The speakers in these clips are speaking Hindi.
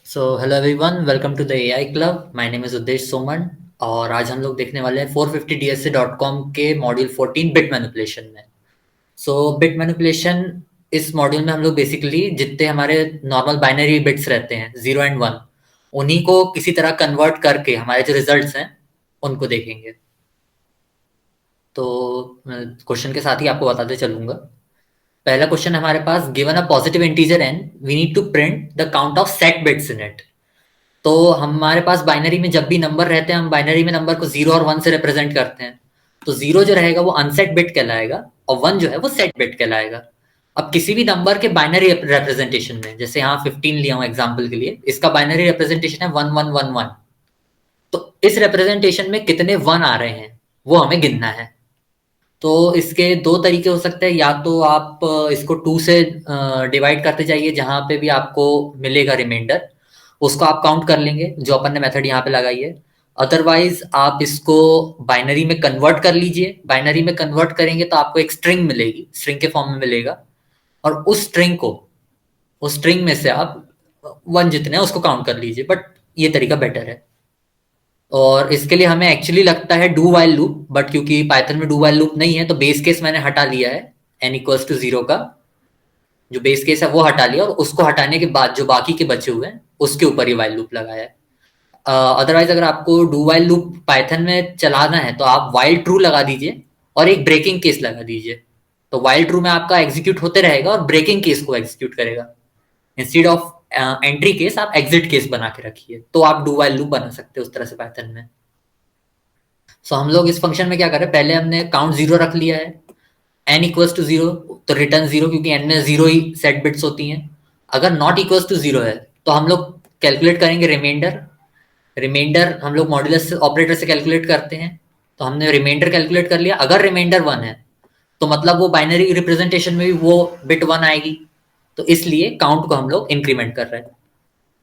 So hello everyone, welcome to the AI club. My name is Uddesh Soman. और आज हम लोग देखने वाले हैं 450dsc.com के मॉड्यूल 14 बिट मैनिपुलेशन में। बिट मैनिपुलेशन, इस मॉड्यूल में हम लोग बेसिकली जितने हमारे नॉर्मल बाइनरी बिट्स रहते हैं 0 एंड 1, उन्हीं को किसी तरह कन्वर्ट करके हमारे जो रिजल्ट्स हैं उनको देखेंगे। तो क्वेश्चन के साथ ही आपको बताते चलूंगा। पहला क्वेश्चन हमारे पास, given a positive integer n, we need to print the count of set bits in it. तो हमारे पास बाइनरी में जब भी नंबर रहते हैं, हम बाइनरी में नंबर को 0 और 1 से रिप्रेजेंट करते हैं। तो 0 जो रहेगा वो अनसेट बिट कहलाएगा, और 1 जो है वो सेट बिट कहलाएगा। अब किसी भी नंबर के बाइनरी रिप्रेजेंटेशन में, जैसे यहाँ 15 लिया हूँ एग्जाम्पल के लिए, इसका बाइनरी रिप्रेजेंटेशन है 1111। तो इस रिप्रेजेंटेशन में कितने 1 आ रहे हैं वो हमें गिनना है। तो इसके दो तरीके हो सकते हैं। या तो आप इसको 2 से डिवाइड करते जाइए, जहां पे भी आपको मिलेगा रिमाइंडर उसको आप काउंट कर लेंगे, जो अपन ने मेथड यहाँ पे लगाई है। अदरवाइज आप इसको बाइनरी में कन्वर्ट कर लीजिए। बाइनरी में कन्वर्ट करेंगे तो आपको एक स्ट्रिंग मिलेगी, स्ट्रिंग के फॉर्म में मिलेगा। और उस स्ट्रिंग में से आप 1 जितने हैं उसको काउंट कर लीजिए। बट ये तरीका बेटर है। और इसके लिए हमें एक्चुअली लगता है डू वाइल लूप, बट क्योंकि पाइथन में डू वाइल लूप नहीं है तो बेस केस मैंने हटा लिया है। n=0 का जो बेस केस है वो हटा लिया, और उसको हटाने के बाद जो बाकी के बचे हुए हैं उसके ऊपर ये वाइल लूप लगाया है। अदरवाइज अगर आपको डू वाइल लूप पाइथन में चलाना है तो आप वाइल ट्रू लगा दीजिए और एक ब्रेकिंग केस लगा दीजिए। तो वाइल ट्रू में आपका एग्जीक्यूट होते रहेगा और ब्रेकिंग केस को एग्जीक्यूट करेगा। इंस्टेड ऑफ एंट्री केस आप एग्जिट केस बना के रखिए, तो आप डू वाइल लूप बना सकते हैं उस तरह से पाइथन में। हम लोग इस फंक्शन में क्या करें, पहले हमने काउंट 0 रख लिया है। n=0 तो रिटर्न 0, क्योंकि n में 0 ही सेट बिट्स होती हैं। अगर नॉट इक्वल्स टू 0 है तो हम लोग कैलकुलेट करेंगे रिमाइंडर। रिमाइंडर हम लोग मॉड्यूलस ऑपरेटर से कैलकुलेट करते हैं। तो हमने रिमाइंडर कैलकुलेट कर लिया। अगर रिमाइंडर 1 है तो मतलब वो बाइनरी रिप्रेजेंटेशन में भी वो बिट 1 आएगी। तो इसलिए काउंट को हम लोग इंक्रीमेंट कर रहे हैं।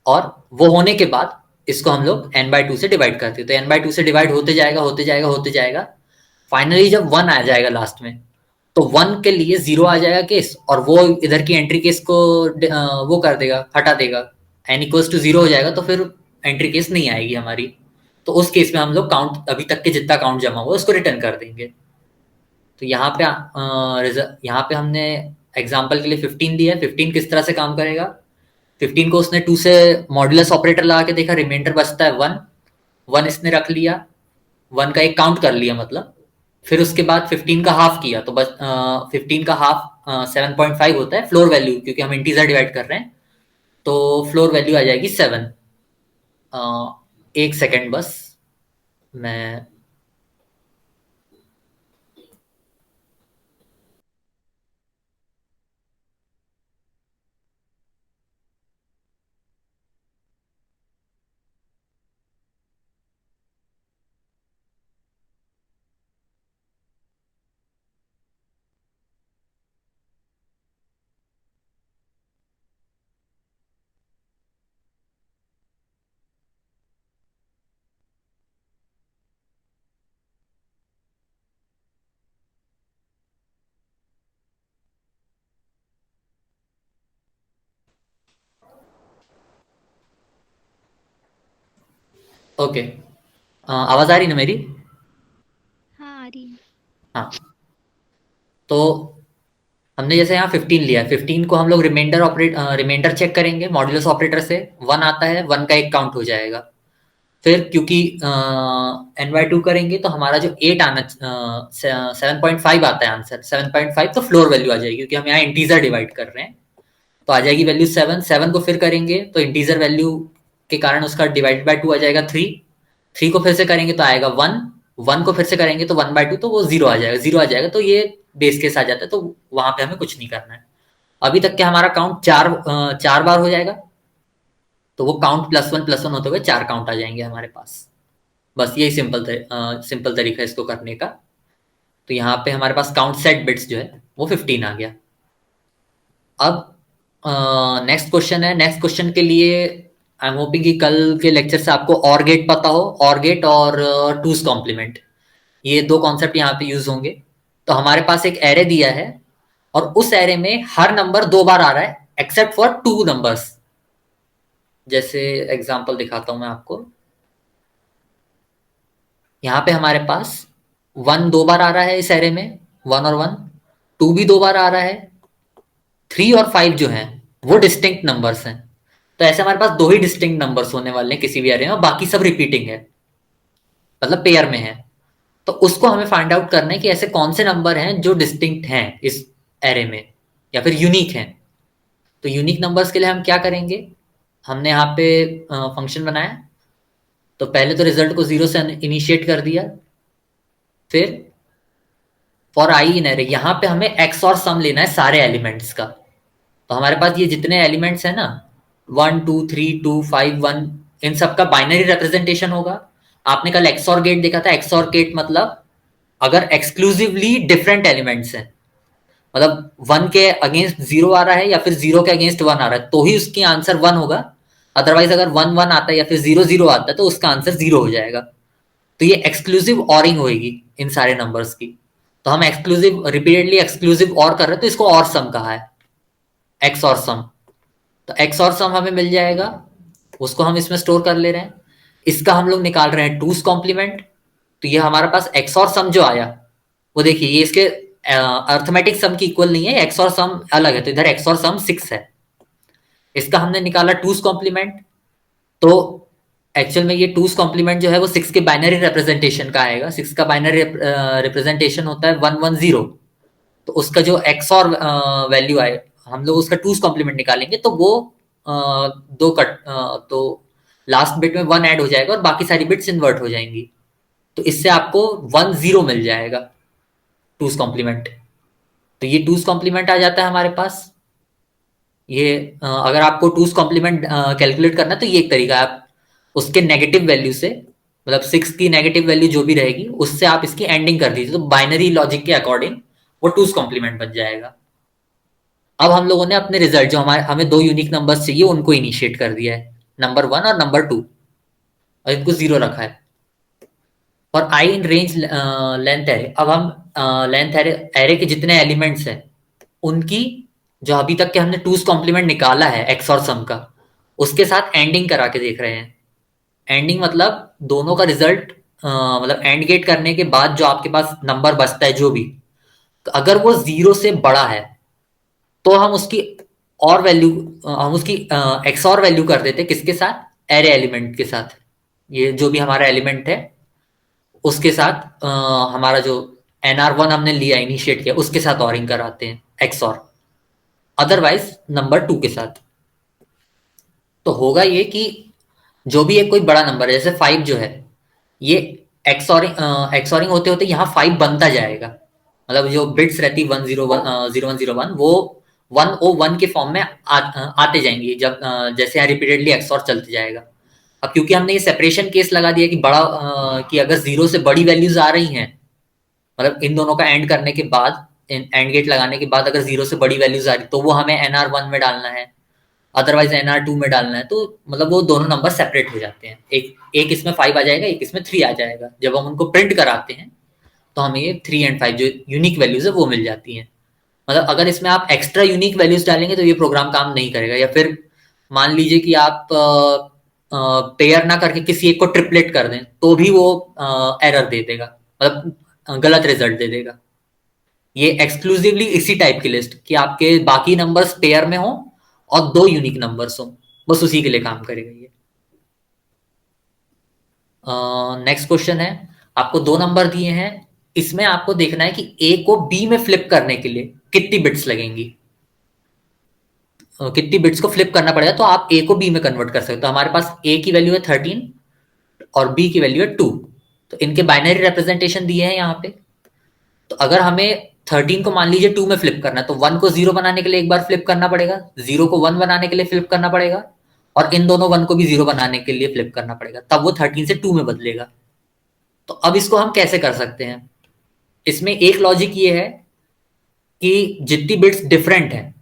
और वो होने के बाद इसको हम लोग n/2 से डिवाइड करते हैं। तो n/2 से डिवाइड होते जाएगा होते जाएगा होते जाएगा। फाइनली जब 1 आ जाएगा लास्ट में, तो 1 के लिए 0 आ जाएगा केस, और वो इधर की एंट्री केस को वो कर देगा, हटा देगा। n=0 हो जाएगा तो फिर एंट्री केस नहीं आएगी हमारी। तो उस केस में हम लोग काउंट, अभी तक के जितना काउंट जमा हुआ उसको रिटर्न कर देंगे। तो यहाँ पे हमने एग्जाम्पल के लिए 15 दिया है। 15 किस तरह से काम करेगा, 15 को उसने 2 से मॉड्यूलस ऑपरेटर लगा के देखा, रिमाइंडर बचता है 1। 1 इसने रख लिया, 1 का एक काउंट कर लिया मतलब। फिर उसके बाद 15 का हाफ किया तो बस 15 का हाफ 7.5 होता है फ्लोर वैल्यू, क्योंकि हम इंटीजर डिवाइड कर रहे हैं। तो फ्लोर वैल्यू आ जाएगी 7। एक सेकेंड बस, मैं ओके। आवाज आ रही ना मेरी? हाँ, आ रही है। हाँ। तो हमने जैसे यहाँ 15 लिया है, 15 को हम लोग रिमाइंडर चेक करेंगे मॉड्यूलस ऑपरेटर से। 1 आता है, 1 का एक काउंट हो जाएगा। फिर क्योंकि n/2 करेंगे तो हमारा जो 8 आना 7.5 आता है आंसर। 7.5 तो फ्लोर वैल्यू आ जाएगी, क्योंकि हम यहाँ इंटीजर डिवाइड कर रहे हैं। तो आ जाएगी वैल्यू 7। 7 को फिर करेंगे तो इंटीजर वैल्यू के कारण उसका डिवाइड बाय 2 आ जाएगा 3। 3 को फिर से करेंगे तो आएगा 1। 1 को फिर से करेंगे तो 1/2, तो वो 0 आ जाएगा। 0 आ जाएगा तो ये बेस केस आ जाता है, तो वहां पे हमें कुछ नहीं करना है। अभी तक के हमारा काउंट 4 बार हो जाएगा। तो वो काउंट +1 +1 होते हुए 4 काउंट आ जाएंगे हमारे पास। बस यही सिंपल तरीका है इसको करने का। तो यहाँ पे हमारे पास काउंट सेट बिट्स जो है वो 15 आ गया। अब नेक्स्ट क्वेश्चन है। नेक्स्ट क्वेश्चन के लिए आई एम होपिंग कि कल के लेक्चर से आपको और गेट पता हो। और गेट और टूज कॉम्प्लीमेंट, ये दो कॉन्सेप्ट यहाँ पे यूज होंगे। तो हमारे पास एक एरे दिया है, और उस एरे में हर नंबर 2 बार आ रहा है एक्सेप्ट फॉर 2 नंबर्स। जैसे एग्जांपल दिखाता हूं मैं आपको। यहाँ पे हमारे पास 1 2 बार आ रहा है इस एरे में, 1 और 1। 2 भी 2 बार आ रहा है। 3 और 5 जो हैं वो डिस्टिंक्ट नंबर्स हैं। तो ऐसे हमारे पास दो ही डिस्टिंक्ट नंबर्स होने वाले हैं किसी भी एरे में, और बाकी सब रिपीटिंग है, मतलब पेयर में है। तो उसको हमें फाइंड आउट करना है कि ऐसे कौन से नंबर हैं जो डिस्टिंक्ट हैं इस एरे में, या फिर यूनिक हैं। तो यूनिक नंबर्स के लिए हम क्या करेंगे, हमने यहाँ पे फंक्शन बनाया। तो पहले तो रिजल्ट को 0 से इनिशिएट कर दिया, फिर फॉर आई इन एरे यहाँ पे हमें एक्स और सम लेना है सारे एलिमेंट्स का। तो हमारे पास ये जितने एलिमेंट्स हैं ना, 1 2 3 2 5 1, इन सब का बाइनरी रिप्रेजेंटेशन होगा। आपने कल एक्सऑर गेट देखा था। एक्सऑर गेट मतलब अगर एक्सक्लूसिवली डिफरेंट एलिमेंट्स हैं, मतलब 1 के अगेंस्ट 0 आ रहा है या फिर 0 के अगेंस्ट 1 आ रहा है, तो ही उसकी आंसर 1 होगा। अदरवाइज अगर 1 1 आता है या फिर 0 0 आता है तो उसका आंसर 0 हो जाएगा। तो ये एक्सक्लूसिव ऑरिंग होगी इन सारे नंबर्स की। तो हम एक्सक्लूसिव रिपीटेडली एक्सक्लूसिव और कर रहे हैं, तो इसको और सम कहा है, एक्स और सम। तो एक्स और सम हमें मिल जाएगा, उसको हम इसमें स्टोर कर ले रहे हैं। इसका हम लोग निकाल रहे हैं टूस कॉम्प्लीमेंट। तो ये हमारे पास एक्स और सम जो आया, वो देखिए ये इसके अर्थमेटिक सम की इक्वल नहीं है, एक्स और सम अलग है। तो इधर एक्स और सम 6 है। इसका हमने निकाला टूस कॉम्प्लीमेंट। तो एक्चुअल में ये टूस कॉम्प्लीमेंट जो है वो 6 के बाइनरी रिप्रेजेंटेशन का आएगा। 6 का बाइनरी रिप्रेजेंटेशन होता है 1 1 0। तो उसका जो एक्स और वैल्यू आए, हम लोग उसका टूस कॉम्प्लीमेंट निकालेंगे, तो वो दो कट तो लास्ट बिट में 1 ऐड हो जाएगा और बाकी सारी बिट्स इन्वर्ट हो जाएंगी। तो इससे आपको 1 0 मिल जाएगा टूस कॉम्प्लीमेंट। तो ये टूस कॉम्प्लीमेंट आ जाता है हमारे पास। ये अगर आपको टूस कॉम्प्लीमेंट कैलकुलेट करना है तो ये एक तरीका है। आप उसके नेगेटिव वैल्यू से, मतलब 6 की नेगेटिव वैल्यू जो भी रहेगी उससे आप इसकी एंडिंग कर दीजिए, तो बाइनरी लॉजिक के अकॉर्डिंग वो टूस कॉम्प्लीमेंट बन जाएगा। अब हम लोगों ने अपने रिजल्ट जो हमें दो यूनिक नंबर्स चाहिए उनको इनिशिएट कर दिया है, नंबर 1 और नंबर 2, और इनको 0 रखा है। और आई इन रेंज लेंथ एरे, अब हम लेंथ एरे के जितने एलिमेंट्स हैं उनकी, जो अभी तक के हमने टूस कॉम्प्लीमेंट निकाला है एक्स और सम का, उसके साथ एंडिंग करा के देख रहे हैं। एंडिंग मतलब दोनों का रिजल्ट, मतलब एंड गेट करने के बाद जो आपके पास नंबर बचता है जो भी, तो अगर वो 0 से बड़ा है तो हम उसकी और वैल्यू, हम उसकी एक्स और वैल्यू कर देते किसके साथ, एरे एलिमेंट के साथ। ये जो भी हमारा एलिमेंट है उसके साथ हमारा जो NR1 हमने लिया इनिशिएट किया उसके साथ ऑरिंग कराते हैं एक्स और, अदरवाइज नंबर 2 के साथ। तो होगा ये कि जो भी एक कोई बड़ा नंबर है, जैसे 5 जो है, ये एक्सॉरिंग होते होते यहाँ 5 बनता जाएगा। मतलब जो बिट्स रहती 1 0 1 0 1 0 1, वो 1 के फॉर्म में आते जाएंगे जब जैसे यहाँ रिपीटेडली एक्सॉर चलते जाएगा। अब क्योंकि हमने ये सेपरेशन केस लगा दिया कि बड़ा कि अगर 0 से बड़ी वैल्यूज आ रही हैं, मतलब इन दोनों का एंड करने के बाद, एंड गेट लगाने के बाद अगर 0 से बड़ी वैल्यूज आ रही तो वो हमें NR1 में डालना है, अदरवाइज NR2 में डालना है। तो मतलब वो दोनों नंबर सेपरेट हो जाते हैं, एक एक इसमें 5 आ जाएगा, एक इसमें 3 आ जाएगा। जब हम उनको प्रिंट कराते हैं तो हमें ये 3 एंड 5 जो यूनिक वैल्यूज है वो मिल जाती हैं। मतलब अगर इसमें आप एक्स्ट्रा यूनिक वैल्यूज डालेंगे तो ये प्रोग्राम काम नहीं करेगा। या फिर मान लीजिए कि आप पेयर ना करके किसी एक को ट्रिपलेट कर दें तो भी वो एरर दे देगा, मतलब गलत रिजल्ट दे देगा। ये एक्सक्लूसिवली इसी टाइप की लिस्ट कि आपके बाकी नंबर्स पेयर में हो और दो यूनिक नंबर्स हो, बस उसी के लिए काम करेगा ये। नेक्स्ट क्वेश्चन है, आपको दो नंबर दिए हैं, इसमें आपको देखना है कि ए को बी में फ्लिप करने के लिए कितनी बिट्स लगेंगी। कितनी बिट्स को फ्लिप करना पड़ेगा तो आप ए को बी में कन्वर्ट कर सकते हो। तो हमारे पास ए की वैल्यू है 13 और बी की वैल्यू है 2। तो इनके बाइनरी रिप्रेजेंटेशन दिए हैं यहाँ पे। तो अगर हमें 13 को मान लीजिए 2 में फ्लिप करना है तो 1 को 0 बनाने के लिए एक बार फ्लिप करना पड़ेगा, 0 को 1 बनाने के लिए फ्लिप करना पड़ेगा, और इन दोनों 1 को भी 0 बनाने के लिए फ्लिप करना पड़ेगा, तब वो 13 से 2 में बदलेगा। तो अब इसको हम कैसे कर सकते हैं, इसमें एक लॉजिक ये है कि जितनी बिट्स डिफरेंट है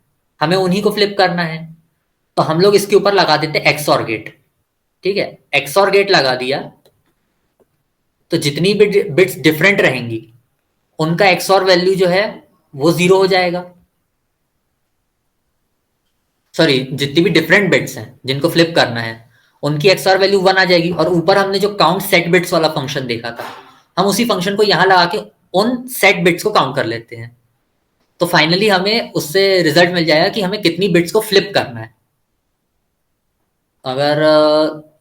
हमें उन्हीं को फ्लिप करना है। तो हम लोग इसके ऊपर लगा देते हैं एक्सऑर गेट। ठीक है, एक्सऑर गेट लगा दिया तो जितनी बिट्स डिफरेंट रहेंगी उनका एक्सऑर वैल्यू जो है वो 0 हो जाएगा। सॉरी, जितनी भी डिफरेंट बिट्स हैं जिनको फ्लिप करना है, उनकी एक्सआर वैल्यू 1 आ जाएगी। और ऊपर हमने जो काउंट सेट बिट्स वाला फंक्शन देखा था, हम उसी फंक्शन को यहाँ लगा के उन सेट बिट्स को काउंट कर लेते हैं। तो फाइनली हमें उससे रिजल्ट मिल जाएगा कि हमें कितनी बिट्स को फ्लिप करना है। अगर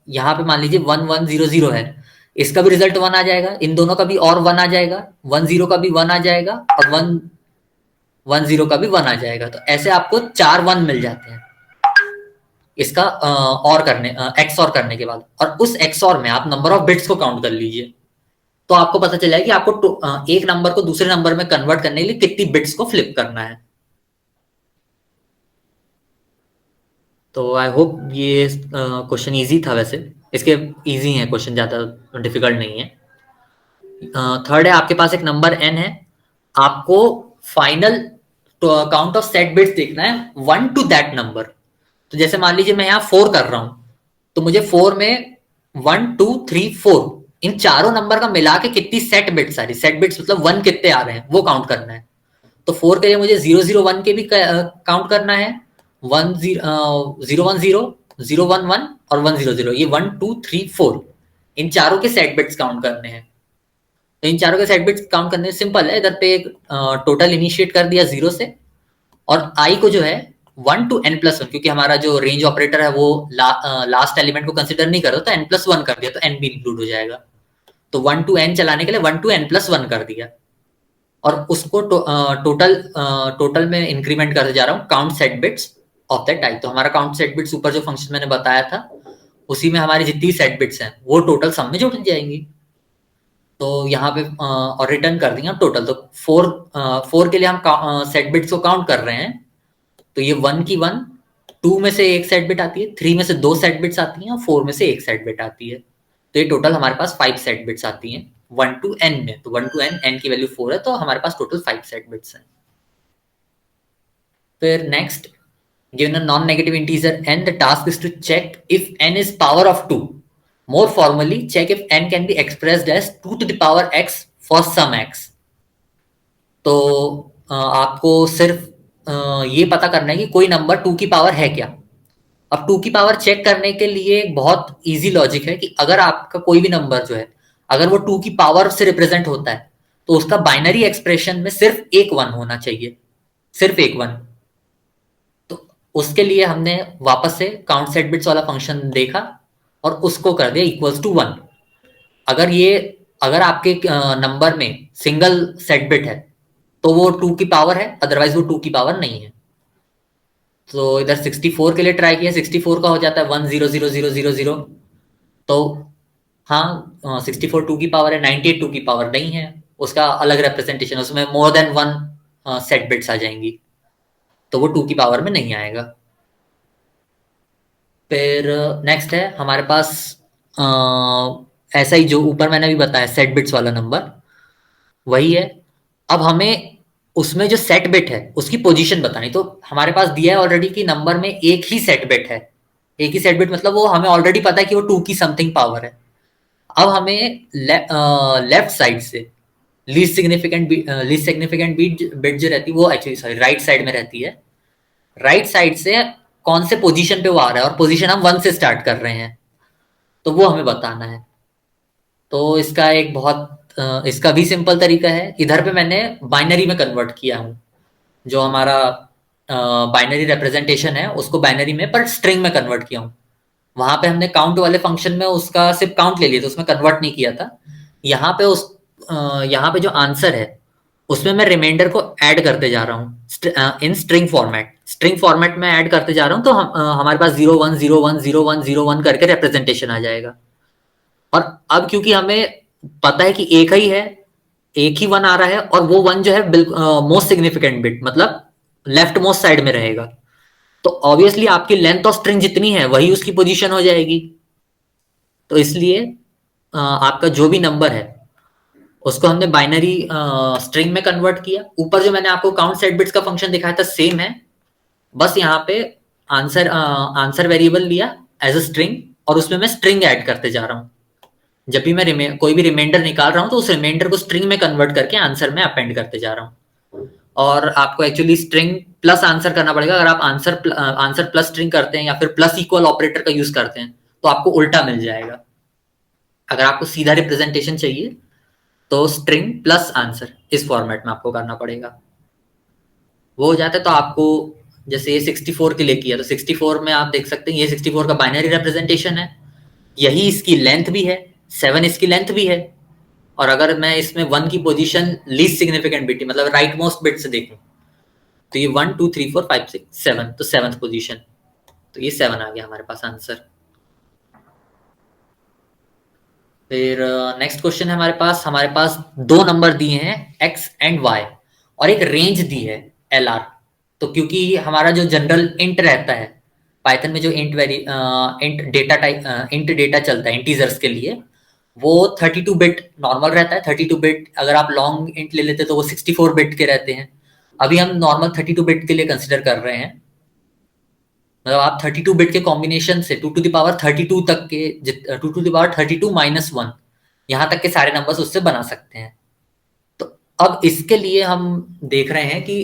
यहाँ पे मान लीजिए 1100 है, इसका भी रिजल्ट 1 आ जाएगा, इन दोनों का भी और 1 आ जाएगा, 10 का भी 1 आ जाएगा, और 110 का भी 1 आ जाएगा। तो ऐसे आपको 4 1 मिल जाते हैं इसका और करने एक्स और करने के बाद। और उस एक्स और में आप नंबर ऑफ बिट्स को काउंट कर लीजिए, तो आपको पता चल जाएगा कि आपको एक नंबर को दूसरे नंबर में कन्वर्ट करने के लिए कितनी बिट्स को फ्लिप करना है। तो आई होप ये क्वेश्चन इजी था। वैसे इसके इजी हैं क्वेश्चन, ज़्यादा डिफिकल्ट नहीं है। थर्ड है, आपके पास एक नंबर n है, आपको final count of set bits देखना है 1 टू दैट नंबर। तो जैसे मान लीजिए मैं यहाँ 4 कर रहा हूँ, तो मुझे 4 में 1 2 3 4 इन चारों नंबर का मिला के कितनी सेट बिट्स आ रही, सेट बिट्स मतलब 1 कितने आ रहे हैं वो काउंट करना है। तो 4 के लिए मुझे 001 के भी काउंट करना है, 010 011 और 100। ये 1 2 3 4 इन चारों के सेट बिट्स काउंट करने हैं। तो इन चारों के सेट बिट्स काउंट करने सिंपल है, इधर पे एक टोटल इनिशिएट कर दिया 0 से, और आई को जो है 1 टू n+1, क्योंकि हमारा जो रेंज ऑपरेटर है वो लास्ट एलिमेंट को कंसिडर नहीं कर रहा, तो n+1 कर दिया, तो n भी इंक्लूड हो जाएगा। तो 1 टू n चलाने के लिए 1 टू n+1 कर दिया, और उसको टोटल में इंक्रीमेंट करते जा रहा हूँ count set bits of that type. तो हमारा काउंट सेट बिट्स ऊपर जो फंक्शन मैंने बताया था, उसी में हमारी जितनी सेट बिट्स हैं वो टोटल सम में जुड़ जाएंगी। तो यहाँ पे और रिटर्न कर देंगे हम टोटल। तो 4 के लिए हम सेट बिट्स को काउंट कर रहे हैं, तो ये 1 की 1, 2 में से एक सेट बिट आती है, 3 में से 2 सेट बिट्स आती हैं, और 4 में से एक सेट बिट आती है। तो ये टोटल हमारे पास 5 सेट बिट्स आती हैं 1 टू n में। तो 1 टू n, n की वैल्यू 4 है, तो हमारे पास टोटल 5 सेट बिट्स हैं। फिर next, given a non-negative integer n, the task is to check if n is power of 2. More formally, check if n can be expressed as 2 to the power x for some x. तो आपको सिर्फ ये पता करना है कि कोई नंबर 2 की पावर है क्या। अब 2 की पावर चेक करने के लिए एक बहुत इजी लॉजिक है कि अगर आपका कोई भी नंबर जो है, अगर वो 2 की पावर से रिप्रेजेंट होता है, तो उसका बाइनरी एक्सप्रेशन में सिर्फ एक 1 होना चाहिए, सिर्फ एक 1। तो उसके लिए हमने वापस से काउंट सेट बिट्स वाला फंक्शन देखा और उसको कर दिया इक्वल्स टू 1। अगर आपके नंबर में सिंगल सेट बिट है तो वो 2 की पावर है, अदरवाइज वो 2 की पावर नहीं है। तो इधर 64 के लिए ट्राई किया, 64 का हो जाता है 100000। तो हाँ, 64 2 की पावर है, 98 2 की पावर नहीं है, उसका अलग रिप्रेजेंटेशन, उसमें मोर देन 1 सेट बिट्स आ जाएंगी, तो वो 2 की पावर में नहीं आएगा। फिर नेक्स्ट है हमारे पास ऐसा ही जो ऊपर मैंने भी बताया सेट बिट्स वाला नंबर, वही है। अब हमें उसमें जो सेट बिट है उसकी पोजीशन बतानी। तो हमारे पास दिया है ऑलरेडी कि नंबर में एक ही सेट बिट है, एक ही सेट बिट मतलब वो हमें ऑलरेडी पता है कि वो 2 की समथिंग पावर है। अब हमें लेफ्ट साइड से लीस्ट सिग्निफिकेंट बिट जो रहती है, वो एक्चुअली सॉरी राइट साइड में रहती है, राइट साइड से कौन से पोजीशन पे वो आ रहा है, और पोजीशन हम 1 से स्टार्ट कर रहे हैं, तो वो हमें बताना है। तो इसका एक इसका भी सिंपल तरीका है, इधर पे मैंने बाइनरी में कन्वर्ट किया हूँ। जो हमारा बाइनरी रिप्रेजेंटेशन है उसको बाइनरी में पर स्ट्रिंग में कन्वर्ट किया हूँ। वहां पे हमने काउंट वाले फंक्शन में उसका सिर्फ काउंट ले लिया था, उसमें कन्वर्ट नहीं किया था। यहाँ पे यहाँ पे जो आंसर है उसमें मैं रिमाइंडर को ऐड करते जा रहा हूँ इन स्ट्रिंग फॉर्मेट में ऐड करते जा रहा हूँ। तो हमारे पास 01010101 करके रिप्रेजेंटेशन आ जाएगा। और अब क्योंकि हमें पता है कि एक ही है, एक ही 1 आ रहा है, और वो 1 जो है मोस्ट सिग्निफिकेंट बिट मतलब लेफ्ट मोस्ट साइड में रहेगा, तो ऑब्वियसली आपकी लेंथ ऑफ स्ट्रिंग जितनी है वही उसकी पोजीशन हो जाएगी। तो इसलिए आपका जो भी नंबर है उसको हमने बाइनरी स्ट्रिंग में कन्वर्ट किया। ऊपर जो मैंने आपको काउंट सेट बिट्स का फंक्शन दिखाया था सेम है, बस यहाँ पे आंसर वेरिएबल लिया एज अ स्ट्रिंग, और उसमें मैं स्ट्रिंग ऐड करते जा रहा हूँ। जब भी मैं कोई भी रिमाइंडर निकाल रहा हूँ तो उस रिमाइंडर को स्ट्रिंग में कन्वर्ट करके आंसर में अपेंड करते जा रहा हूँ। और आपको एक्चुअली स्ट्रिंग प्लस आंसर करना पड़ेगा। अगर आप आंसर प्लस स्ट्रिंग करते हैं या फिर प्लस इक्वल ऑपरेटर का यूज करते हैं तो आपको उल्टा मिल जाएगा। अगर आपको सीधा रिप्रेजेंटेशन चाहिए तो स्ट्रिंग प्लस आंसर इस फॉर्मेट में आपको करना पड़ेगा। वो हो जाता है तो आपको, जैसे ये 64 के लिए किया तो 64 में आप देख सकते हैं ये 64 का बाइनरी रिप्रेजेंटेशन है, यही इसकी लेंथ भी है, 7 इसकी लेंथ भी है। और अगर मैं इसमें 1 की पोजीशन लीस्ट सिग्निफिकेंट बिट मतलब राइट मोस्ट बिट से देखूं तो ये 1 2 3 4 5 6 7, तो 7th पोजीशन, तो ये 7 आ गया हमारे पास आंसर। फिर नेक्स्ट क्वेश्चन है हमारे पास दो नंबर दिए हैं x एंड y और एक रेंज दी है lr। तो क्योंकि हमारा जो जनरल इंट रहता है पाइथन में, जो इंट डेटा चलता है इंटीजर्स के लिए, वो 32 बिट नॉर्मल रहता है। 32 बिट अगर आप लॉन्ग इंट ले लेते तो वो 64 बिट के रहते हैं। अभी हम नॉर्मल 32 बिट के लिए कंसिडर कर रहे हैं। मतलब आप 32 बिट के कॉम्बिनेशन से 2 टू द पावर 32 तक के 2 टू द पावर 32 माइनस 1 यहाँ तक के सारे नंबर्स उससे बना सकते हैं। तो अब इसके लिए हम देख रहे हैं कि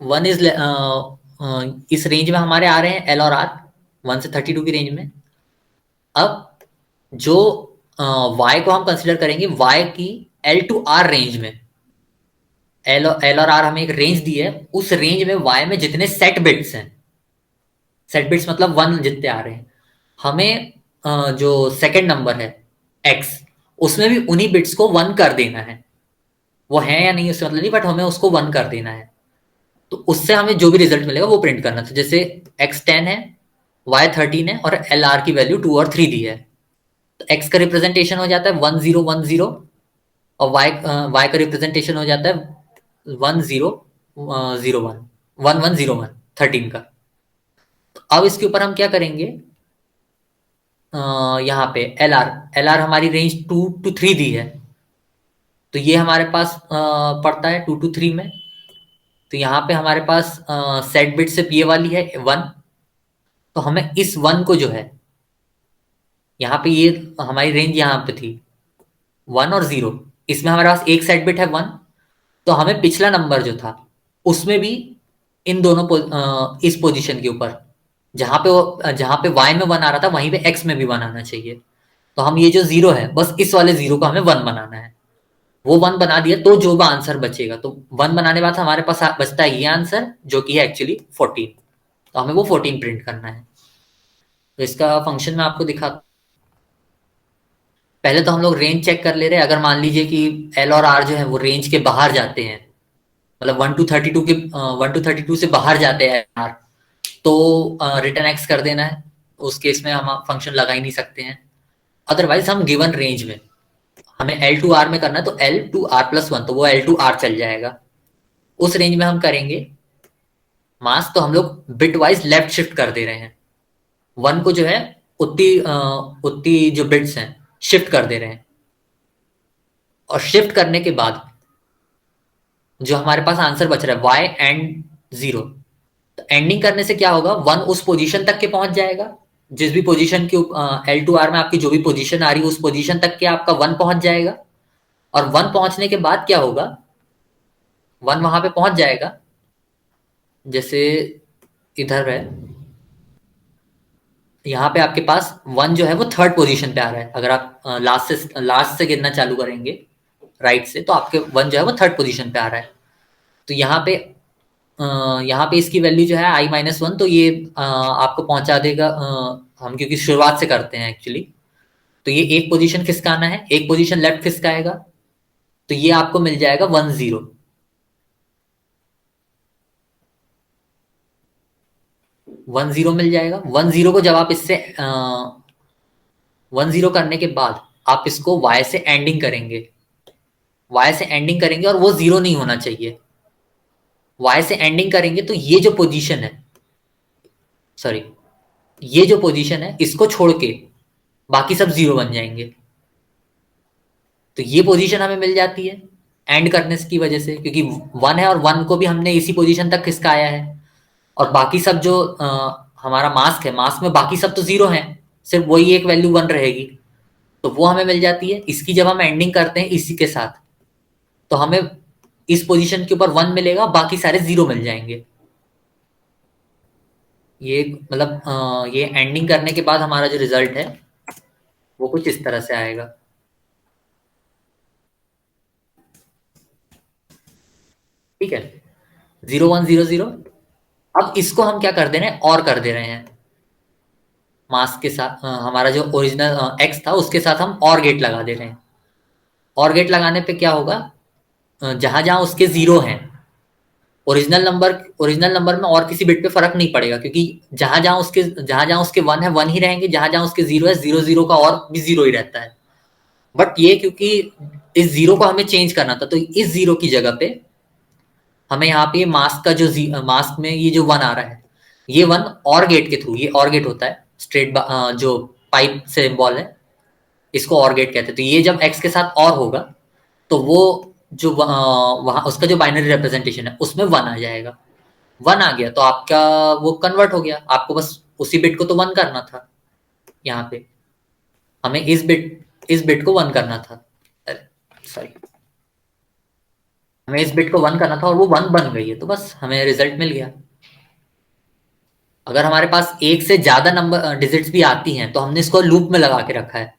1 इज इस रेंज में हमारे आ रहे हैं एल और आर 1 से 32 की रेंज में। अब जो y को हम कंसिडर करेंगे y की एल टू आर रेंज में। एल और आर हमें एक रेंज दी है, उस रेंज में y में जितने सेट बिट्स हैं, सेट बिट्स मतलब 1 जितने आ रहे हैं, हमें जो सेकंड नंबर है x, उसमें भी उन्हीं बिट्स को 1 कर देना है। वो है या नहीं उससे मतलब नहीं, बट हमें उसको 1 कर देना है। तो उससे हमें जो भी रिजल्ट मिलेगा वो प्रिंट करना। तो जैसे x 10 है, y 13 है और एल आर की वैल्यू 2 और 3 दी है, तो x का रिप्रेजेंटेशन हो जाता है 1 0 1 0 और y का रिप्रेजेंटेशन हो जाता है 1 0 0 1 1 1 0 1 13 का। तो अब इसके ऊपर हम क्या करेंगे, यहाँ पे एल आर हमारी रेंज 2 टू 3 दी है, तो ये हमारे पास पड़ता है 2 टू 3 में। तो यहाँ पे हमारे पास सेट बिट से पीए वाली है 1, तो हमें इस 1 को जो है यहाँ पे, ये हमारी रेंज यहाँ पे थी 1 और 0, इसमें हमारे पास एक सेट बिट है 1, तो हमें पिछला नंबर जो था उसमें भी इन दोनों इस पोजीशन के ऊपर जहाँ पे y में 1 आ रहा था वहीं पे x में भी 1 आना चाहिए। तो हम ये जो 0 है बस इस वाले 0 को हमें 1 बनाना है। वो 1 बना दिया तो जो भी आंसर बचेगा, तो 1 बनाने के बाद हमारे पास बचता है ये आंसर जो कि है एक्चुअली 14। तो हमें वो 14 प्रिंट करना है। तो इसका फंक्शन मैं आपको दिखा, पहले तो हम लोग रेंज चेक कर ले रहे हैं। अगर मान लीजिए कि एल और आर जो है वो रेंज के बाहर जाते हैं, मतलब 1 टू 32 से बाहर जाते हैं आर, तो रिटर्न एक्स कर देना है। उस केस में हम फंक्शन लगा ही नहीं सकते हैं। अदरवाइज हम गिवन रेंज में हमें एल टू आर में करना है, तो एल टू आर प्लस 1, तो वो एल टू आर चल जाएगा। उस रेंज में हम करेंगे मास, तो हम लोग बिट वाइज लेफ्ट शिफ्ट कर दे रहे हैं। 1 को जो है उतनी जो बिट्स हैं शिफ्ट कर दे रहे हैं। और शिफ्ट करने के बाद जो हमारे पास आंसर बच रहा है वाई एंड 0, तो एंडिंग करने से क्या होगा, 1 उस पोजीशन तक के पहुंच जाएगा, जिस भी पोजीशन के एल टू आर में आपकी जो भी पोजीशन आ रही है उस पोजीशन तक के आपका 1 पहुंच जाएगा। और 1 पहुंचने के बाद क्या होगा, 1 वहां पे पहुंच जाएगा, जैसे इधर है, यहाँ पे आपके पास 1 जो है वो थर्ड पोजीशन पे आ रहा है। अगर आप लास्ट से गिनना चालू करेंगे राइट से, तो आपके 1 जो है वो थर्ड पोजीशन पे आ रहा है। तो यहाँ पे इसकी वैल्यू जो है i-1, तो ये आपको पहुंचा देगा, हम क्योंकि शुरुआत से करते हैं एक्चुअली, तो ये एक पोजीशन खिसकाना है, एक पोजीशन लेफ्ट खिसकाएगा, तो ये आपको मिल जाएगा 1 0। 1 0 मिल जाएगा। 1 0 को जब आप इससे 1 0 करने के बाद आप इसको y से एंडिंग करेंगे, y से एंडिंग करेंगे और वो 0 नहीं होना चाहिए। y से एंडिंग करेंगे तो ये जो पोजीशन है, सॉरी, ये जो पोजीशन है इसको छोड़ के बाकी सब 0 बन जाएंगे। तो ये पोजीशन हमें मिल जाती है एंड करने की वजह से, क्योंकि 1 है और 1 को भी हमने इसी पोजीशन तक खिसकाया है। और बाकी सब जो हमारा मास्क है, मास्क में बाकी सब तो 0 है, सिर्फ वही एक वैल्यू 1 रहेगी, तो वो हमें मिल जाती है। इसकी जब हम एंडिंग करते हैं इसी के साथ, तो हमें इस पोजीशन के ऊपर 1 मिलेगा, बाकी सारे 0 मिल जाएंगे। ये मतलब ये एंडिंग करने के बाद हमारा जो रिजल्ट है वो कुछ इस तरह से आएगा। ठीक है, 0 1 0 0। अब इसको हम क्या कर दे रहे हैं, और कर दे रहे हैं मास्क के साथ। हमारा जो ओरिजिनल एक्स था उसके साथ हम और गेट लगा दे रहे हैं। और गेट लगाने पे क्या होगा, जहां जहां उसके 0 हैं, ओरिजिनल नंबर में और किसी बिट पे फर्क नहीं पड़ेगा, क्योंकि जहां जहां उसके 1 है 1 ही रहेंगे, जहां जहां उसके 0 है 0 0 का और भी 0 ही रहता है। बट ये क्योंकि इस 0 को हमें चेंज करना था, तो इस 0 की जगह पे हमें यहाँ पे मास्क का जो मास्क में ये जो 1 आ रहा है, ये 1 और गेट के थ्रू, ये और गेट होता है स्ट्रेट जो पाइप सिंबल है, इसको और गेट कहते हैं। तो ये जब एक्स के साथ और होगा तो वो जो वहां उसका जो बाइनरी रिप्रेजेंटेशन है उसमें 1 आ जाएगा। 1 आ गया तो आपका वो कन्वर्ट हो गया, आपको बस उसी बिट को तो 1 करना था। यहाँ पे हमें इस बिट को 1 करना था। सॉरी, हमें इस बिट को 1 करना था और वो 1 बन गई है, तो बस हमें रिजल्ट मिल गया। अगर हमारे पास एक से ज्यादा नंबर डिजिट्स भी आती हैं तो हमने इसको लूप में लगा के रखा है।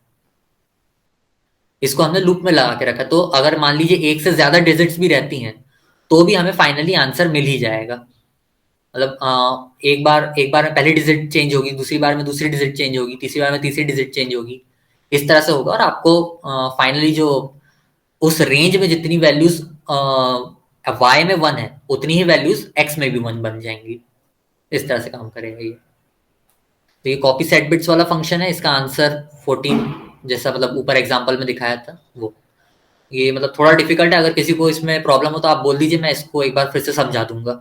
इसको हमने लूप में लगा के रखा है, तो अगर मान लीजिए एक से ज्यादा डिजिट्स भी रहती हैं तो भी हमें फाइनली आंसर मिल ही जाएगा। मतलब एक बार में पहली डिजिट चेंज होगी, दूसरी बार में दूसरी डिजिट चेंज होगी, तीसरी बार में तीसरी डिजिट चेंज होगी। इस तरह से होगा और आपको फाइनली जो उस रेंज में जितनी वैल्यूज वाई में 1 है उतनी ही वैल्यूज एक्स में भी 1 बन जाएंगी। इस तरह से काम करेगा ये। तो ये कॉपी सेट बिट्स वाला फंक्शन है, इसका आंसर 14, जैसा मतलब ऊपर एग्जांपल में दिखाया था वो। ये मतलब थोड़ा डिफिकल्ट है, अगर किसी को इसमें प्रॉब्लम हो तो आप बोल दीजिए, मैं इसको एक बार फिर से समझा दूंगा,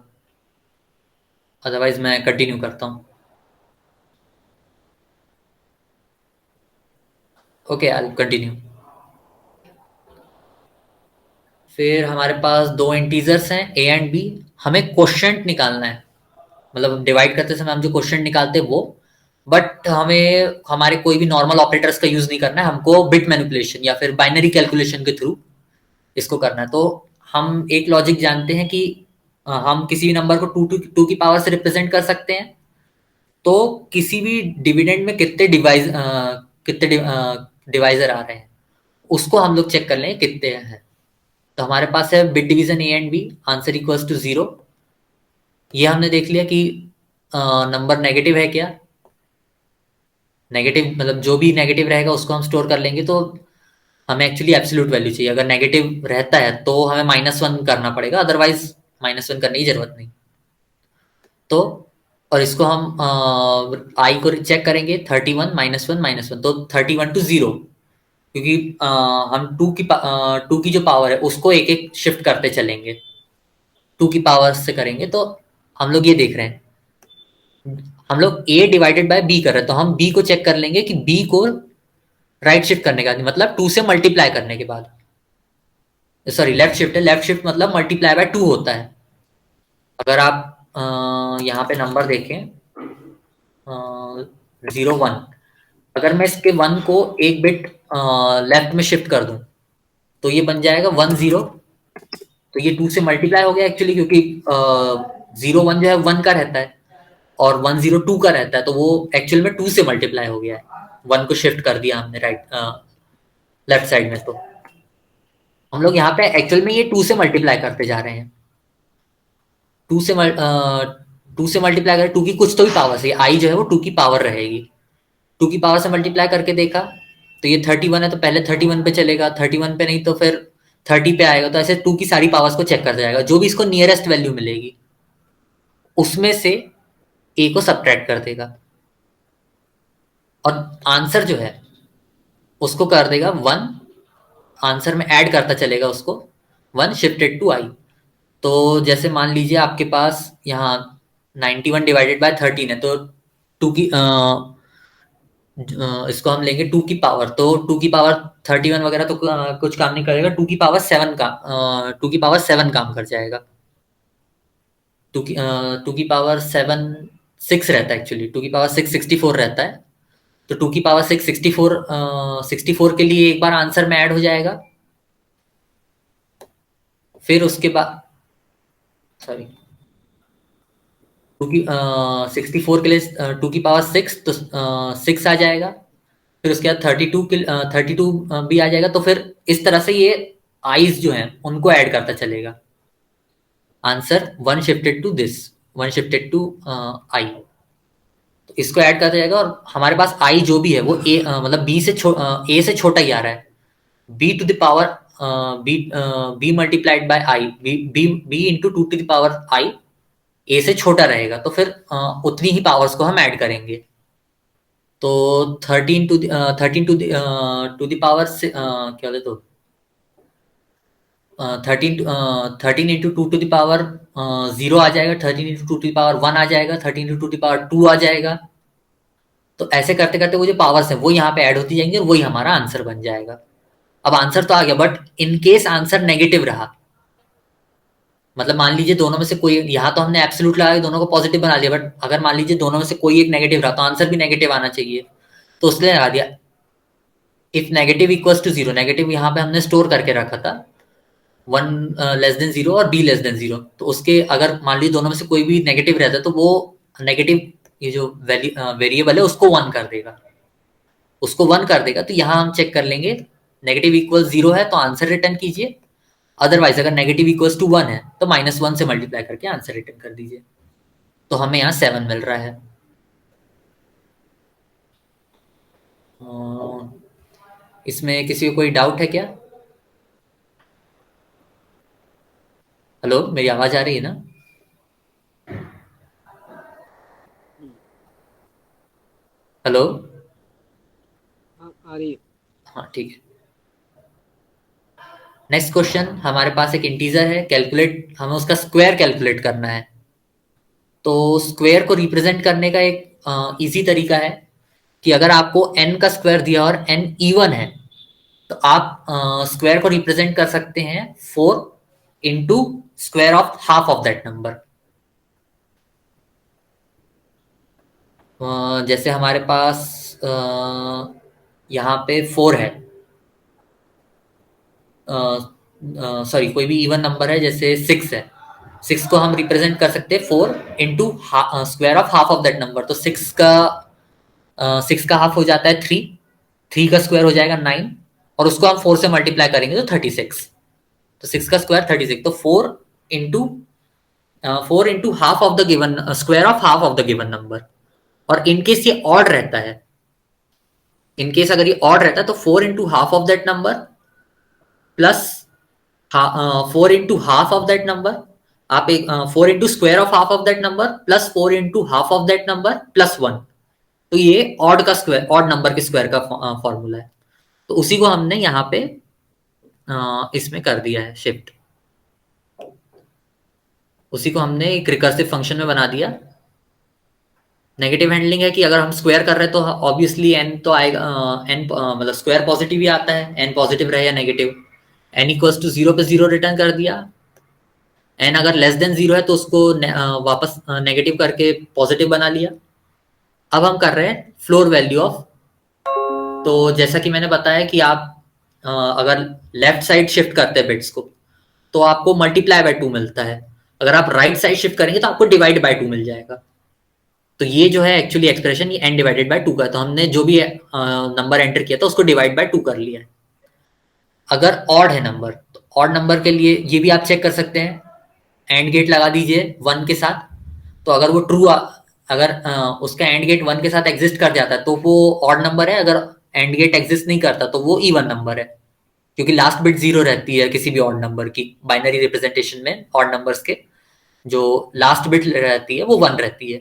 अदरवाइज मैं कंटिन्यू करता हूँ। Okay, I continue. फिर हमारे पास दो इंटीजर्स हैं ए एंड बी, हमें क्वोशिएंट निकालना है। मतलब डिवाइड करते समय हम जो क्वोशिएंट निकालते हैं वो, बट हमें हमारे कोई भी नॉर्मल ऑपरेटर्स का यूज नहीं करना है, हमको बिट मैनिपुलेशन या फिर बाइनरी कैलकुलेशन के थ्रू इसको करना है। तो हम एक लॉजिक जानते हैं कि हम किसी भी नंबर को टू की पावर से रिप्रेजेंट कर सकते हैं। तो किसी भी डिविडेंड में कितने डिवाइजर आ रहे हैं उसको हम लोग चेक कर लें कितने हैं। तो हमारे पास है bit division A and B, answer equals to 0। ये हमने देख लिया कि नंबर नेगेटिव है क्या। नेगेटिव मतलब जो भी नेगेटिव रहेगा उसको हम स्टोर कर लेंगे, तो हमें एक्चुअली एब्सोल्यूट वैल्यू चाहिए। अगर नेगेटिव रहता है तो हमें -1 करना पड़ेगा, अदरवाइज -1 करने की जरूरत नहीं। तो और इसको हम आई को चेक करेंगे, 31 -1 तो 31 to 0, क्योंकि हम टू की जो पावर है उसको एक एक शिफ्ट करते चलेंगे, टू की पावर से करेंगे। तो हम लोग ये देख रहे हैं, हम लोग a डिवाइडेड बाय b कर रहे हैं, तो हम b को चेक कर लेंगे कि b को राइट शिफ्ट करने का मतलब 2 से मल्टीप्लाई करने के बाद, सॉरी लेफ्ट शिफ्ट है, लेफ्ट शिफ्ट मतलब मल्टीप्लाई बाय 2 होता है। अगर आप यहाँ पे नंबर देखें 0 1, अगर मैं इसके 1 को एक बिट लेफ्ट में शिफ्ट कर दूं तो ये बन जाएगा 1 0। तो ये 2 से मल्टीप्लाई हो गया एक्चुअली, क्योंकि 0 1 जो है 1 का रहता है और 1 0 2 का रहता है, तो वो एक्चुअल में 2 से मल्टीप्लाई हो गया है। 1 को शिफ्ट कर दिया हमने राइट लेफ्ट साइड में, तो हम लोग यहाँ पे एक्चुअल में ये 2 से मल्टीप्लाई करते जा रहे हैं। 2 से 2 से मल्टीप्लाई करें, 2 की कुछ तो भी पावर से, आई जो है वो 2 की पावर रहेगी। 2 की पावर से मल्टीप्लाई करके देखा तो ये 31 है, तो पहले 31 पे चलेगा, 31 पे नहीं तो फिर 30 पे आएगा। तो ऐसे 2 की सारी पावर्स को चेक करता जाएगा, जो भी इसको नियरेस्ट वैल्यू मिलेगी उसमें से ए को सब्ट्रैक्ट कर देगा और आंसर जो है उसको कर देगा 1, आंसर में ऐड करता चलेगा उसको 1 शिफ्टेड टू आई। तो जैसे मान लीजिए आपके पास यहाँ 91 डिवाइडेड बाय 13 है, तो टू की इसको हम लेंगे 2 की पावर, तो 2 की पावर 31 वगैरह तो कुछ काम नहीं करेगा। 2 की पावर 7 का 2 की पावर 7 काम कर जाएगा। 2 की पावर 7 6 रहता है एक्चुअली, 2 की पावर 6 64 रहता है। तो 2 की पावर 6 64 के लिए एक बार आंसर में ऐड हो जाएगा। फिर उसके बाद सॉरी 64 के लिए 2 की पावर 6, तो 6 आ जाएगा। फिर उसके बाद 32 भी आ जाएगा। तो फिर इस तरह से ये आईज जो हैं उनको ऐड करता चलेगा। Answer one shifted to this, one shifted to i. तो इसको ऐड करता जाएगा और हमारे पास आई जो भी है वो मतलब ए से छोटा ही आ रहा है। B to the power b b multiplied by i, b b b into 2 to the power i a से छोटा रहेगा। तो फिर उतनी ही पावर्स को हम ऐड करेंगे। तो 13 टू द पावर से क्या बोले तो 13 इंटू 2 टू द पावर 0 आ जाएगा। 13 इंटू 2 टू द पावर 1 आ जाएगा। 13 इंटू 2 टू द पावर 2 आ जाएगा। तो ऐसे करते करते वो जो पावर्स है वो यहाँ पे ऐड होती जाएंगी और वही हमारा आंसर बन जाएगा। अब आंसर तो आ गया, but in case answer negative रहा, मतलब मान लीजिए दोनों में से कोई, यहाँ तो हमने एब्सोल्यूट लगा के दोनों को पॉजिटिव बना लिया, बट अगर मान लीजिए दोनों में से कोई एक नेगेटिव रहा तो आंसर भी नेगेटिव आना चाहिए। तो उसके लगा दिया if negative equals to zero. Negative यहाँ पे हमने स्टोर करके रखा था 1 < 0 और b < 0। तो उसके अगर मान लीजिए दोनों में से कोई भी नेगेटिव रहता है तो वो नेगेटिव ये जो वेरिएबल है उसको 1 कर देगा, उसको 1 कर देगा। तो यहाँ हम चेक कर लेंगे नेगेटिव इक्वल 0 है तो आंसर रिटर्न कीजिए, अदरवाइज अगर नेगेटिव इक्वल्स टू 1 है तो -1 से मल्टीप्लाई करके आंसर रिटर्न कर दीजिए। तो हमें यहाँ 7 मिल रहा है। इसमें किसी को कोई डाउट है क्या? हेलो, मेरी आवाज आ रही है ना? हम्म, हेलो। हाँ आ रही है। हाँ ठीक है। नेक्स्ट क्वेश्चन, हमारे पास एक इंटीजर है, कैलकुलेट, हमें उसका स्क्वायर कैलकुलेट करना है। तो स्क्वायर को रिप्रेजेंट करने का एक इजी तरीका है कि अगर आपको n का स्क्वायर दिया और n इवन है तो आप स्क्वायर को रिप्रेजेंट कर सकते हैं 4 into square of half of that number. जैसे हमारे पास यहाँ पे 4 है, सॉरी कोई भी इवन नंबर है, जैसे 6 है। 6 को हम रिप्रेजेंट कर सकते हैं 4 into square of half of that number. तो 6 का हाफ हो जाता है 3, 3 का स्क्वायर हो जाएगा 9, और उसको हम 4 से मल्टीप्लाई करेंगे तो 36। तो 6 का स्क्वायर 36। तो 4 into half of the given square of half of the given number. और इनकेस ये ऑड रहता है, इनकेस अगर ये ऑड रहता है तो 4 into half of that number plus 4 into half of that number, आप एक 4 into square of half of that number plus 4 into half of that number plus 1। तो ये ऑड का स्क्वायर, ऑड नंबर के स्क्वायर का फॉर्मूला है। तो उसी को हमने यहाँ पे इसमें कर दिया है शिफ्ट, उसी को हमने एक रिकर्सिव फंक्शन में बना दिया। नेगेटिव हैंडलिंग है कि अगर हम स्क्वायर कर रहे हैं तो ऑब्वियसली एन तो आएगा, एन मतलब स्क्वायर पॉजिटिव ही आता है, एन पॉजिटिव रहे या नेगेटिव। एन इक्वल्स टू 0 पे 0 रिटर्न कर दिया। एन अगर लेस देन 0 है तो उसको वापस नेगेटिव करके पॉजिटिव बना लिया। अब हम कर रहे हैं फ्लोर वैल्यू ऑफ। तो जैसा कि मैंने बताया कि आप अगर लेफ्ट साइड शिफ्ट करते हैं बिट्स को तो आपको मल्टीप्लाई बाय 2 मिलता है, अगर आप राइट साइड शिफ्ट करेंगे तो आपको डिवाइड बाय 2 मिल जाएगा। तो ये जो है एक्चुअली एक्सप्रेशन ये n डिवाइडेड बाय 2 का है। तो हमने जो भी नंबर एंटर किया था उसको डिवाइड बाय 2 कर लिया है। अगर ऑड है नंबर तो ऑड नंबर के लिए ये भी आप चेक कर सकते हैं, एंड गेट लगा दीजिए 1 के साथ। तो अगर वो ट्रू, अगर उसका एंड गेट 1 के साथ एग्जिस्ट कर जाता है तो वो ऑड नंबर है, अगर एंड गेट एग्जिस्ट नहीं करता तो वो इवन नंबर है, क्योंकि लास्ट बिट 0 रहती है किसी भी ऑड नंबर की। बाइनरी रिप्रेजेंटेशन में ऑड नंबर्स के जो लास्ट बिट रहती है वो 1 रहती है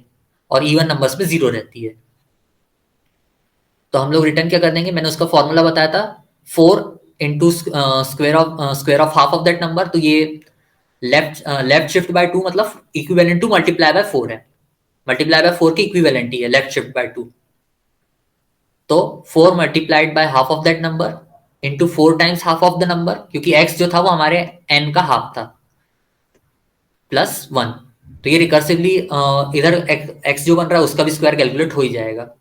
और इवन नंबर्स में 0 रहती है। तो हम लोग रिटर्न क्या कर देंगे, मैंने उसका फॉर्मूला बताया था 4 into square of half of that number. तो ये लेफ्ट शिफ्ट बाय 2 मतलब इक्विवेलेंट टू मल्टीप्लाई बाय 4 है, मल्टीप्लाई बाय 4 की इक्विवेलेंट ही है लेफ्ट शिफ्ट बाय 2। तो 4 multiplied by half of that number into 4 times half of the number, क्योंकि x जो था वो हमारे n का हाफ था, प्लस 1। तो ये रिकर्सिवली इधर x जो बन रहा है उसका भी स्क्वायर कैलकुलेट हो ही जाएगा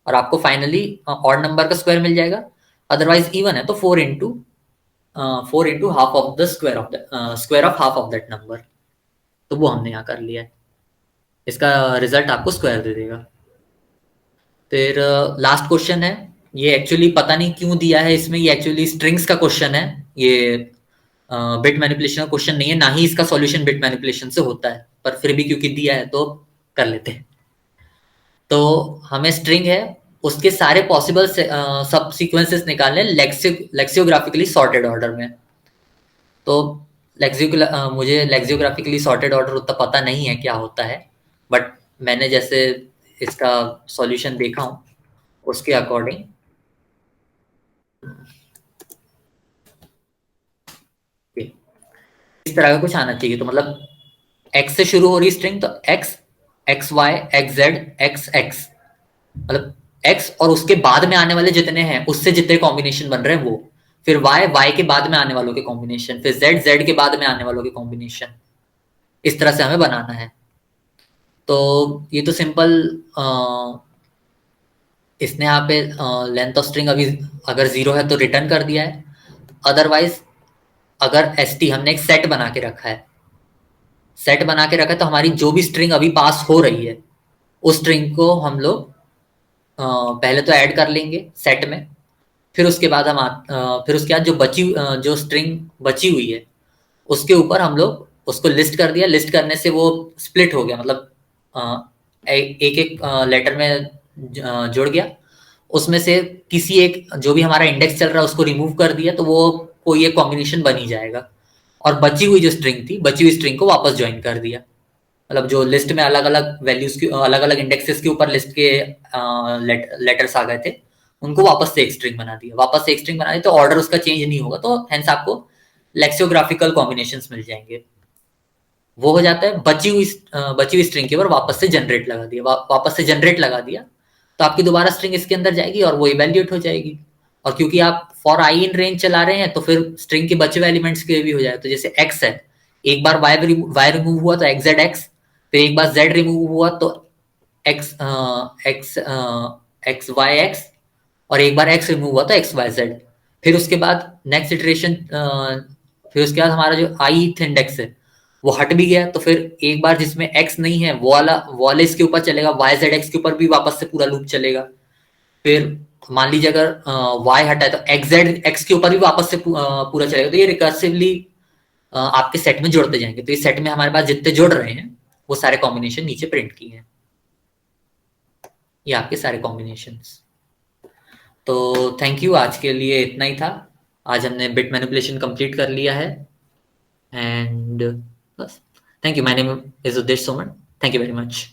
और आपको फाइनली ऑड नंबर का स्क्वायर मिल जाएगा। अदरवाइज इवन है तो 4 into 4 into half of the square of half of that number। तो वो हमने यहाँ कर लिया है, इसका रिजल्ट आपको स्क्वायर दे देगा। फिर लास्ट क्वेश्चन है, ये एक्चुअली पता नहीं क्यों दिया है इसमें, ये एक्चुअली स्ट्रिंग्स का क्वेश्चन है, ये बिट मैनिपुलेशन का क्वेश्चन नहीं है, ना ही इसका सॉल्यूशन बिट मैनिपुलेशन से होता है, पर फिर भी क्योंकि दिया है तो कर लेते हैं। तो हमें स्ट्रिंग है, उसके सारे पॉसिबल सब सीक्वेंसेस निकालने लेक्सियोग्राफिकली सॉर्टेड ऑर्डर में। तो मुझे लेक्सियोग्राफिकली सॉर्टेड ऑर्डर उतना पता नहीं है क्या होता है, बट मैंने जैसे इसका सॉल्यूशन देखा हूँ उसके अकॉर्डिंग इस तरह का कुछ आना चाहिए। तो मतलब एक्स से शुरू हो रही स्ट्रिंग, तो x, x y, x z, x x, मतलब एक्स और उसके बाद में आने वाले जितने हैं उससे जितने कॉम्बिनेशन बन रहे हैं वो, फिर वाई, वाई के बाद में आने वालों के कॉम्बिनेशन, फिर जेड, जेड के बाद में आने वालों के कॉम्बिनेशन, इस तरह से हमें बनाना है। तो ये तो सिंपल, इसने यहाँ पे लेंथ ऑफ स्ट्रिंग अभी अगर 0 है तो रिटर्न कर दिया है। अदरवाइज अगर st हमने एक सेट बना के रखा है, सेट बना के रखा है, तो हमारी जो भी स्ट्रिंग अभी पास हो रही है उस स्ट्रिंग को हम लोग पहले तो ऐड कर लेंगे सेट में, फिर उसके बाद फिर उसके बाद जो स्ट्रिंग बची हुई है उसके ऊपर हम लोग उसको लिस्ट कर दिया, लिस्ट करने से वो स्प्लिट हो गया, मतलब एक एक लेटर में जुड़ गया, उसमें से किसी एक जो भी हमारा इंडेक्स चल रहा है उसको रिमूव कर दिया तो वो कोई एक कॉम्बिनेशन बन ही जाएगा, और बची हुई जो स्ट्रिंग थी, बची हुई स्ट्रिंग को वापस ज्वाइन कर दिया, मतलब जो लिस्ट में अलग अलग वैल्यूज के अलग अलग इंडेक्सेस के ऊपर लिस्ट के लेटर्स आ गए थे उनको वापस से एक स्ट्रिंग बना दिया, वापस से एक स्ट्रिंग बना दी, तो ऑर्डर उसका चेंज नहीं होगा, तो हेंस आपको लेक्सियोग्राफिकल कॉम्बिनेशंस मिल जाएंगे। वो हो जाता है बची हुई स्ट्रिंग के ऊपर वापस से जनरेट लगा दिया, वापस से जनरेट लगा दिया तो आपकी दोबारा स्ट्रिंग इसके अंदर जाएगी और वो इवैल्यूएट हो जाएगी। और क्योंकि आप फॉर आई इन रेंज चला रहे हैं तो फिर स्ट्रिंग के बचे हुए एलिमेंट्स के भी हो जाए, तो जैसे एक्स है, एक बार वाई रिमूव हुआ तो एक्स जेड एक्स, फिर एक बार जेड रिमूव हुआ तो x x x y x, और एक बार एक्स रिमूव हुआ तो एक्स वाई जेड। फिर उसके बाद नेक्स्ट इटरेशन, फिर उसके बाद हमारा जो आई इंडेक्स है वो हट भी गया, तो फिर एक बार जिसमें एक्स नहीं है वो वाला इसके ऊपर चलेगा, वाई जेड एक्स के ऊपर भी वापस से पूरा लूप चलेगा। फिर मान लीजिए अगर वाई हटा है तो एक्स जेड एक्स के ऊपर भी वापस से पूरा चलेगा, तो ये रिकर्सिवली आपके सेट में जोड़ते जाएंगे, तो इस सेट में हमारे पास जितने जुड़ रहे हैं वो सारे कॉम्बिनेशन नीचे प्रिंट किए हैं, ये आपके सारे कॉम्बिनेशंस। तो थैंक यू, आज के लिए इतना ही था, आज हमने बिट मैनिपुलेशन कंप्लीट कर लिया है, एंड बस, thank you, my name is Uddesh Soman, thank you very much.